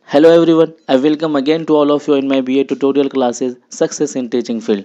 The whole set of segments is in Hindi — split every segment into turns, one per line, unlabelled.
Hello everyone, I welcome again to all of you in my BA tutorial classes Success in Teaching Field।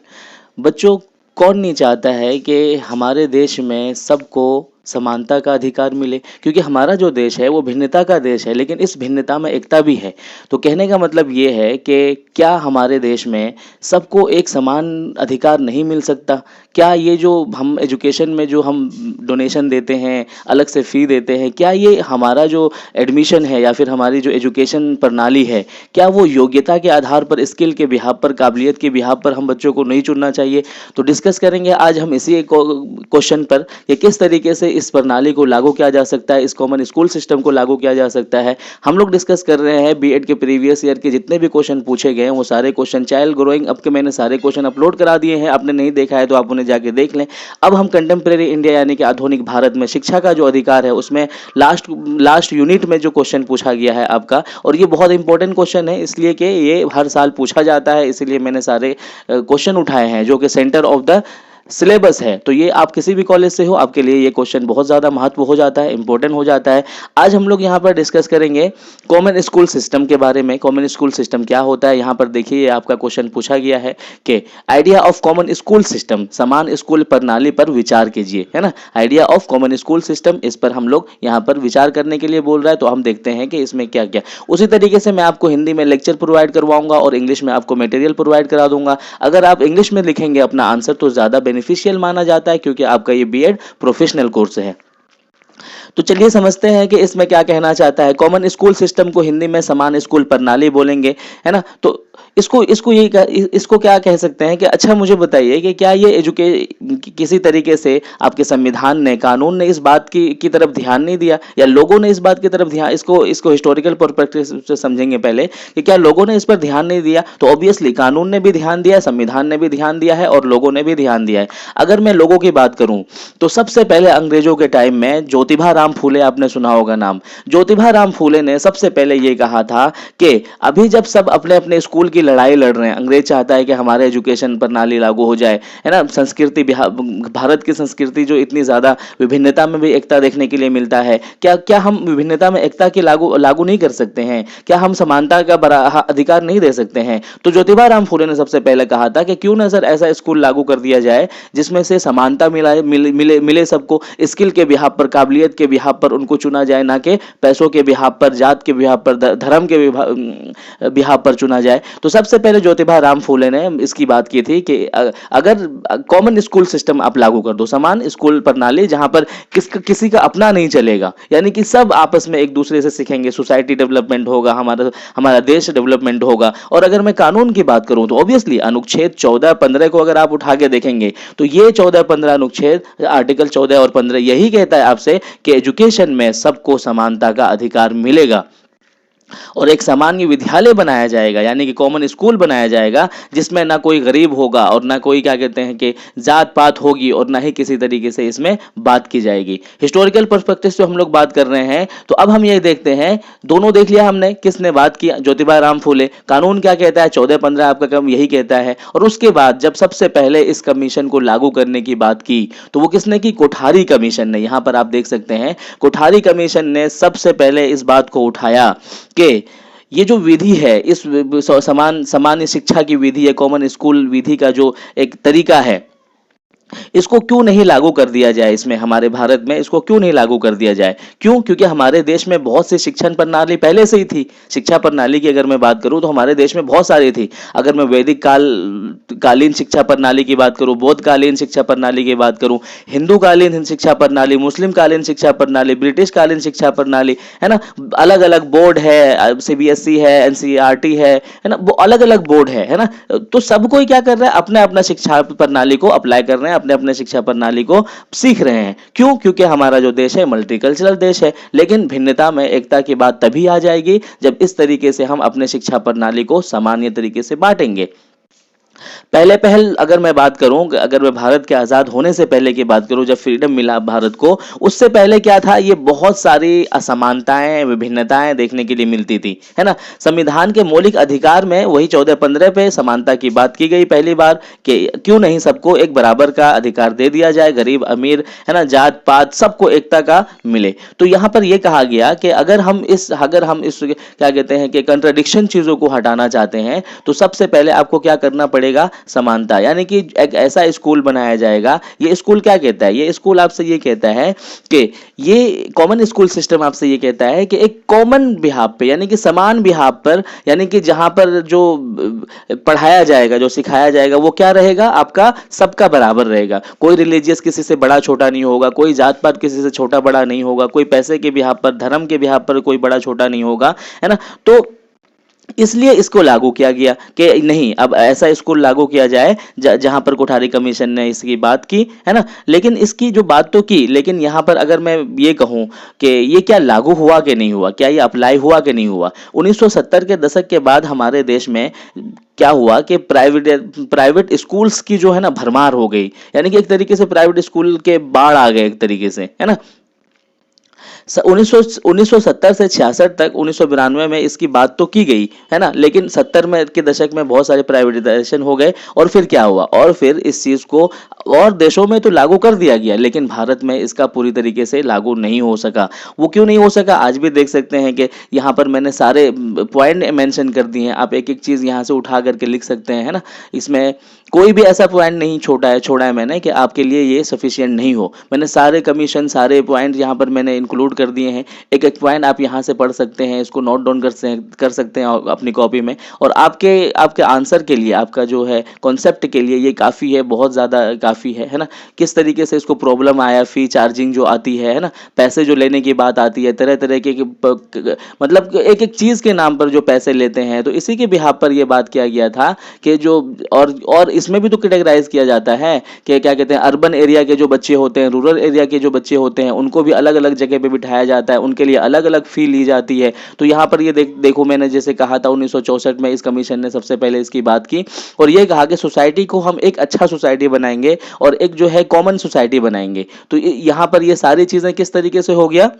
बच्चों, कौन नहीं चाहता है कि हमारे देश में सबको समानता का अधिकार मिले, क्योंकि हमारा जो देश है वो भिन्नता का देश है, लेकिन इस भिन्नता में एकता भी है। तो कहने का मतलब ये है कि क्या हमारे देश में सबको एक समान अधिकार नहीं मिल सकता? क्या ये जो हम एजुकेशन में जो हम डोनेशन देते हैं, अलग से फ़ी देते हैं, क्या ये हमारा जो एडमिशन है या फिर हमारी जो एजुकेशन प्रणाली है, क्या वो योग्यता के आधार पर, स्किल के बिहाफ पर, काबिलियत के बिहाफ पर हम बच्चों को नहीं चुनना चाहिए? तो डिस्कस करेंगे आज हम इसी क्वेश्चन पर कि किस तरीके से इस प्रणाली को लागू किया जा सकता है, इस कॉमन स्कूल सिस्टम को लागू किया जा सकता है। हम लोग डिस्कस कर रहे हैं बीएड के प्रीवियस ईयर के जितने भी क्वेश्चन पूछे गए हैं वो सारे क्वेश्चन चाइल्ड ग्रोइंग अप के मैंने सारे क्वेश्चन अपलोड करा दिए हैं। आपने नहीं देखा है तो आप उन्हें जाके देख लें। अब हम कंटेम्प्रेरी इंडिया यानी कि आधुनिक भारत में शिक्षा का जो अधिकार है उसमें लास्ट लास्ट यूनिट में जो क्वेश्चन पूछा गया है आपका, और ये बहुत इंपॉर्टेंट क्वेश्चन है इसलिए कि ये हर साल पूछा जाता है, इसलिए मैंने सारे क्वेश्चन उठाए हैं जो कि सेंटर ऑफ द सिलेबस है। तो ये आप किसी भी कॉलेज से हो, आपके लिए ये क्वेश्चन बहुत ज़्यादा महत्व हो जाता है, इंपॉर्टेंट हो जाता है। आज हम लोग यहाँ पर डिस्कस करेंगे कॉमन स्कूल सिस्टम के बारे में। कॉमन स्कूल सिस्टम क्या होता है, यहाँ पर देखिए ये आपका क्वेश्चन पूछा गया है कि idea of common school system, समान स्कूल प्रणाली पर विचार कीजिए, है ना। Idea of common school system, इस पर हम लोग यहाँ पर विचार करने के लिए बोल रहा है। तो हम देखते हैं कि इसमें क्या क्या। उसी तरीके से मैं आपको हिंदी में लेक्चर प्रोवाइड करवाऊंगा और इंग्लिश में आपको मटेरियल प्रोवाइड करा दूंगा। अगर आप इंग्लिश में लिखेंगे अपना आंसर तो ज़्यादा बेनिफिशियल माना जाता है, क्योंकि आपका ये बीएड प्रोफेशनल कोर्स है। तो चलिए समझते हैं कि इसमें क्या कहना चाहता है। कॉमन स्कूल सिस्टम को हिंदी में समान स्कूल प्रणाली बोलेंगे, है ना। तो इसको क्या कह सकते हैं कि अच्छा मुझे बताइए कि क्या ये किसी तरीके से आपके संविधान ने, कानून ने इस बात की तरफ ध्यान नहीं दिया, या लोगों ने इस बात की तरफ ध्यान, इसको हिस्टोरिकल पर्सपेक्टिव से समझेंगे पहले कि क्या लोगों ने इस पर ध्यान नहीं दिया। तो ऑब्वियसली कानून ने भी ध्यान दिया, संविधान ने भी ध्यान दिया है और लोगों ने भी ध्यान दिया है। अगर मैं लोगों की बात करूं तो सबसे पहले अंग्रेजों के टाइम में ज्योतिबा राम फूले, आपने सुना होगा नाम। ज्योतिबा राम फूले ने सबसे पहले ये कहा था कि अभी जब सब अपने अपने स्कूल की लड़ाई लड़ रहे हैं, अंग्रेज चाहता है कि हमारे एजुकेशन प्रणाली लागू हो जाए, है ना। संस्कृति, भारत की संस्कृति जो इतनी ज़्यादा विभिन्नता में भी एकता देखने के लिए मिलता है, क्या क्या हम विभिन्नता में एकता की लागू नहीं कर सकते हैं? क्या हम समानता का अधिकार नहीं दे सकते हैं? तो ज्योतिबा राम फूले ने सबसे पहले कहा था कि क्यों ना सर ऐसा स्कूल लागू कर दिया जाए जिसमें से समानता मिले सबको, स्किल के बिहाफ पर, काबिलियत के बिहाफ पर उनको चुना जाए, ना कि पैसों के बिहाफ पर, जात के बिहाफ पर, धर्म के बिहाफ पर चुना जाए। तो सबसे पहले ज्योतिबा राम फूले ने इसकी बात की थी कि अगर कॉमन स्कूल सिस्टम आप लागू कर दो, समान स्कूल प्रणाली जहां पर किसी का अपना नहीं चलेगा, यानी कि सब आपस में एक दूसरे से सीखेंगे, सोसाइटी डेवलपमेंट होगा, हमारा हमारा देश डेवलपमेंट होगा। और अगर मैं कानून की बात करूं तो ऑब्वियसली अनुच्छेद 14-15 को अगर आप उठा के देखेंगे तो ये 14-15 अनुच्छेद, आर्टिकल 14 और 15 यही कहता है आपसे कि एजुकेशन में सबको समानता का अधिकार मिलेगा और एक सामान्य विद्यालय बनाया जाएगा, यानी कि कॉमन स्कूल बनाया जाएगा जिसमें ना कोई गरीब होगा और ना कोई क्या कहते हैं कि जात पात होगी, और ना ही किसी तरीके से इसमें बात की जाएगी। हिस्टोरिकल पर्सपेक्टिव से हम लोग बात कर रहे हैं। तो अब हम ये देखते हैं, दोनों देख लिया हमने, किसने बात किया, ज्योतिबा राम फूले। कानून क्या कहता है, 14-15 आपका क्रम यही कहता है। और उसके बाद जब सबसे पहले इस कमीशन को लागू करने की बात की तो वो किसने की, कोठारी कमीशन ने। यहां पर आप देख सकते हैं कोठारी कमीशन ने सबसे पहले इस बात को उठाया कि ये जो विधि है, इस सामान्य शिक्षा की विधि है, कॉमन स्कूल विधि का जो एक तरीका है, इसको क्यों नहीं लागू कर दिया जाए, इसमें हमारे भारत में इसको क्यों नहीं लागू कर दिया जाए। क्यों? क्योंकि हमारे देश में बहुत सी शिक्षण प्रणाली पहले से ही थी। शिक्षा प्रणाली की अगर मैं बात करूं तो हमारे देश में बहुत सारी थी। अगर मैं वैदिक कालीन शिक्षा प्रणाली की बात करूं, बौद्ध कालीन शिक्षा प्रणाली की बात करूं, हिंदू कालीन शिक्षा प्रणाली, मुस्लिम कालीन शिक्षा प्रणाली, ब्रिटिश कालीन शिक्षा प्रणाली, है ना। अलग अलग बोर्ड है, सीबीएसई है, एनसीईआरटी है ना, वो अलग अलग बोर्ड है ना। तो सब कोई क्या कर रहा है, अपने अपना शिक्षा प्रणाली को अप्लाई कर रहे हैं, अपने अपने शिक्षा प्रणाली को सीख रहे हैं। क्यों? क्योंकि हमारा जो देश है मल्टीकल्चरल देश है। लेकिन भिन्नता में एकता की बात तभी आ जाएगी जब इस तरीके से हम अपने शिक्षा प्रणाली को सामान्य तरीके से बांटेंगे। पहले पहल अगर मैं बात करूं, अगर मैं भारत के आज़ाद होने से पहले की बात करूं, जब फ्रीडम मिला भारत को, उससे पहले क्या था, ये बहुत सारी असमानताएं, विभिन्नताएं देखने के लिए मिलती थी, है ना। संविधान के मौलिक अधिकार में वही 14-15 पे समानता की बात की गई पहली बार, कि क्यों नहीं सबको एक बराबर का अधिकार दे दिया जाए, गरीब अमीर, है ना, जात पात सबको एकता का मिले। तो यहाँ पर यह कहा गया कि अगर हम इस क्या कहते हैं कि कंट्राडिक्शन चीजों को हटाना चाहते हैं, तो सबसे पहले आपको क्या करना पड़ेगा, समानता, यानी कि एक ऐसा स्कूल बनाया जाएगा। ये स्कूल क्या कहता है, ये स्कूल आपसे ये कहता है कि ये कॉमन स्कूल सिस्टम आपसे ये कहता है कि एक कॉमन बिहाफ पे, यानी कि समान बिहाफ पर, यानी कि जहां पर जो पढ़ाया जाएगा, जो सिखाया जाएगा, वो क्या रहेगा, आपका सबका बराबर रहेगा। कोई रिलीजियस किसी से बड़ा छोटा नहीं होगा, कोई जात पात किसी से छोटा बड़ा नहीं होगा, कोई पैसे के बिहाफ पर, धर्म के बिहाफ पर कोई बड़ा छोटा नहीं होगा, है ना। तो इसलिए इसको लागू किया गया कि नहीं, अब ऐसा स्कूल लागू किया जाए जहां पर कोठारी कमीशन ने इसकी बात की, है ना। लेकिन इसकी जो बात तो की, लेकिन यहां पर अगर मैं ये कहूं कि ये क्या लागू हुआ कि नहीं हुआ, क्या ये अप्लाई हुआ कि नहीं हुआ। 1970 के दशक के बाद हमारे देश में क्या हुआ कि प्राइवेट स्कूल्स की जो है ना भरमार हो गई, यानी कि एक तरीके से प्राइवेट स्कूल के बाढ़ आ गए एक तरीके से, है ना। 1970 से 66 तक, 1992 में इसकी बात तो की गई, है ना, लेकिन 70 में के दशक में बहुत सारे प्राइवेटाइजेशन हो गए, और फिर क्या हुआ, और फिर इस चीज को और देशों में तो लागू कर दिया गया, लेकिन भारत में इसका पूरी तरीके से लागू नहीं हो सका। वो क्यों नहीं हो सका, आज भी देख सकते हैं कि यहाँ पर मैंने सारे पॉइंट मेंशन कर दिए हैं, आप एक एक चीज यहाँ से उठा करके लिख सकते हैं, है ना। इसमें कोई भी ऐसा पॉइंट नहीं छोड़ा है मैंने कि आपके लिए ये सफिशिएंट नहीं हो। मैंने सारे कमीशन, सारे पॉइंट यहाँ पर मैंने इंक्लूड कर दिए हैं। एक एक पॉइंट आप यहाँ से पढ़ सकते हैं, इसको नोट डाउन कर सकते हैं अपनी कॉपी में, और आपके आपके आंसर के लिए, आपका जो है कॉन्सेप्ट के लिए ये काफ़ी है, बहुत ज़्यादा काफ़ी है ना। किस तरीके से इसको प्रॉब्लम आया, फी चार्जिंग जो आती है ना, पैसे जो लेने की बात आती है, तरह तरह के मतलब एक एक चीज़ के नाम पर जो पैसे लेते हैं, तो इसी के बिहाफ पर यह बात किया गया था कि जो और इसमें भी तो कैटेगराइज किया जाता है कि क्या कहते हैं, अर्बन एरिया के जो बच्चे होते हैं, रूरल एरिया के जो बच्चे होते हैं, उनको भी अलग अलग जगह पे बिठाया जाता है, उनके लिए अलग अलग फी ली जाती है। तो यहाँ पर ये देखो, मैंने जैसे कहा था 1964 में इस कमीशन ने सबसे पहले इसकी बात की, और ये कहा कि सोसाइटी को हम एक अच्छा सोसाइटी बनाएंगे और एक जो है कॉमन सोसाइटी बनाएंगे। तो यहाँ पर ये सारी चीज़ें किस तरीके से हो गया,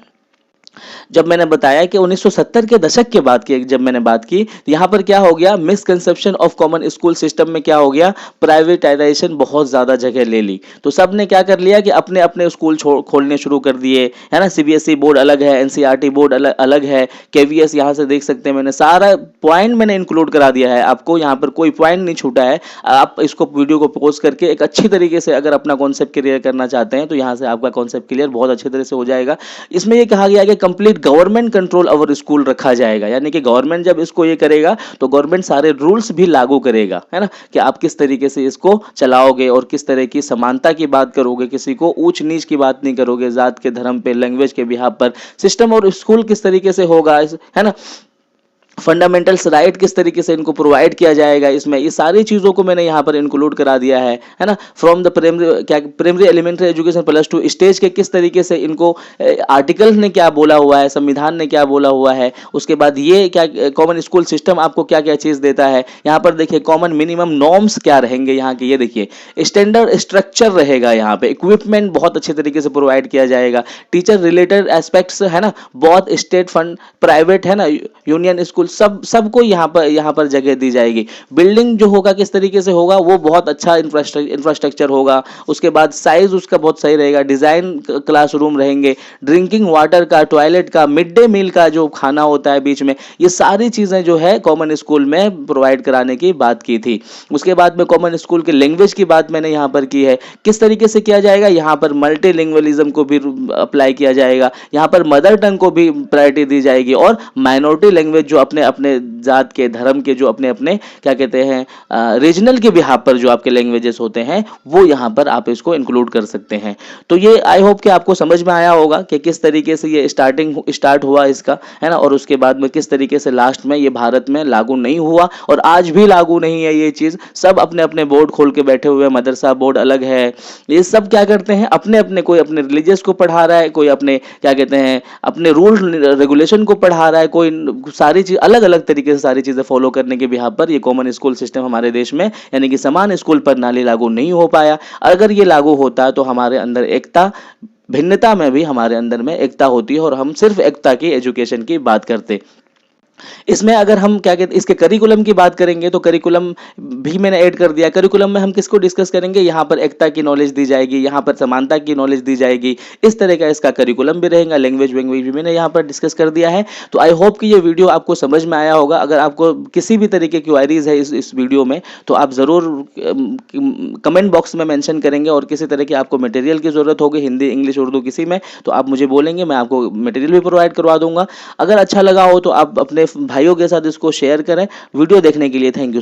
जब मैंने बताया कि 1970 के दशक के बाद की जब मैंने बात की, यहाँ पर क्या हो गया, misconception of common school system में क्या हो गया, प्राइवेटाइजेशन बहुत ज़्यादा जगह ले ली। तो सब ने क्या कर लिया कि अपने अपने स्कूल खोलने शुरू कर दिए, है ना। सीबीएसई बोर्ड अलग है, एनसीईआरटी बोर्ड अलग है, केवीएस, यहाँ से देख सकते हैं, मैंने सारा पॉइंट मैंने इंक्लूड करा दिया है आपको, यहाँ पर कोई पॉइंट नहीं छूटा है। आप इसको वीडियो को पॉज करके एक अच्छी तरीके से अगर अपना कॉन्सेप्ट क्लियर करना चाहते हैं, तो यहाँ से आपका कॉन्सेप्ट क्लियर बहुत अच्छी तरह से हो जाएगा। इसमें यह कहा गया कि complete government control over school रखा जाएगा, यानी कि गवर्नमेंट जब इसको ये करेगा तो गवर्नमेंट सारे रूल्स भी लागू करेगा, है ना, कि आप किस तरीके से इसको चलाओगे और किस तरह की समानता की बात करोगे, किसी को ऊंच नीच की बात नहीं करोगे, जात के, धर्म पे, लैंग्वेज के बिहाफ पर, सिस्टम और स्कूल किस तरीके से होगा, है ना, फंडामेंटल्स राइट किस तरीके से इनको प्रोवाइड किया जाएगा। इसमें ये सारी चीज़ों को मैंने यहाँ पर इंक्लूड करा दिया है ना। From the primary elementary education +2 stage के किस तरीके से इनको आर्टिकल ने क्या बोला हुआ है, संविधान ने क्या बोला हुआ है, उसके बाद ये क्या कॉमन स्कूल सिस्टम आपको क्या क्या चीज़ देता है। यहाँ पर देखिए कॉमन मिनिमम नॉर्म्स क्या रहेंगे यहाँ के, ये देखिए स्टैंडर्ड स्ट्रक्चर रहेगा, यहाँ पे इक्विपमेंट बहुत अच्छे तरीके से प्रोवाइड किया जाएगा, टीचर रिलेटेड एस्पेक्ट्स है ना, बहुत स्टेट फंड, प्राइवेट है ना, यूनियन स्कूल, सबको यहाँ पर जगह दी जाएगी। बिल्डिंग जो होगा किस तरीके से होगा, वो बहुत अच्छा इंफ्रास्ट्रक्चर होगा, उसके बाद साइज उसका बहुत सही रहेगा, डिजाइन क्लासरूम रहेंगे, ड्रिंकिंग वाटर का, टॉयलेट का, मिड डे मील का जो खाना होता है बीच में, ये सारी चीजें जो है कॉमन स्कूल में प्रोवाइड कराने की बात की थी। उसके बाद में कॉमन स्कूल के लैंग्वेज की बात मैंने यहाँ पर की है, किस तरीके से किया जाएगा, यहाँ पर मल्टीलिंगुअलिज्म को भी अप्लाई किया जाएगा, यहाँ पर मदर टंग को भी प्रायोरिटी दी जाएगी, और माइनॉरिटी लैंग्वेज जो अपने अपने जात के, धर्म के, जो अपने अपने क्या कहते हैं रीजनल के बिहाफ पर जो आपके लैंग्वेजेस होते हैं, वो यहाँ पर आप इसको इंक्लूड कर सकते हैं। तो ये आई होप कि आपको समझ में आया होगा कि किस तरीके से ये स्टार्ट हुआ इसका, है ना, और उसके बाद में किस तरीके से लास्ट में ये भारत में लागू नहीं हुआ, और आज भी लागू नहीं है ये चीज़। सब अपने अपने बोर्ड खोल के बैठे हुए हैं, मदरसा बोर्ड अलग है, ये सब क्या करते हैं, अपने अपने, कोई अपने रिलीजियस को पढ़ा रहा है, कोई अपने क्या कहते हैं अपने रूल रेगुलेशन को पढ़ा रहा है, कोई सारी चीज अलग अलग तरीके से सारी चीज़ें फॉलो करने के बिहाफ पर ये कॉमन स्कूल सिस्टम हमारे देश में यानी कि समान स्कूल प्रणाली लागू नहीं हो पाया। अगर ये लागू होता तो हमारे अंदर एकता, भिन्नता में भी हमारे अंदर में एकता होती है और हम सिर्फ एकता की एजुकेशन की बात करते। इसमें अगर हम क्या कहते इसके करिकुलम की बात करेंगे तो करिकुलम भी मैंने ऐड कर दिया। करिकुलम में हम किसको डिस्कस करेंगे, यहाँ पर एकता की नॉलेज दी जाएगी, यहाँ पर समानता की नॉलेज दी जाएगी, इस तरह का इसका करिकुलम भी रहेगा। लैंग्वेज वैंग्वेज भी मैंने यहाँ पर डिस्कस कर दिया है। तो आई होप कि ये वीडियो आपको समझ में आया होगा। अगर आपको किसी भी तरीके की क्वायरीज है इस वीडियो में तो आप ज़रूर कमेंट बॉक्स में मेंशन करेंगे, और किसी तरह की आपको मटेरियल की ज़रूरत होगी हिंदी इंग्लिश उर्दू किसी में तो आप मुझे बोलेंगे, मैं आपको मटेरियल भी प्रोवाइड करवा दूंगा। अगर अच्छा लगा हो तो आप अपने भाइयों के साथ इसको शेयर करें। वीडियो देखने के लिए थैंक यू।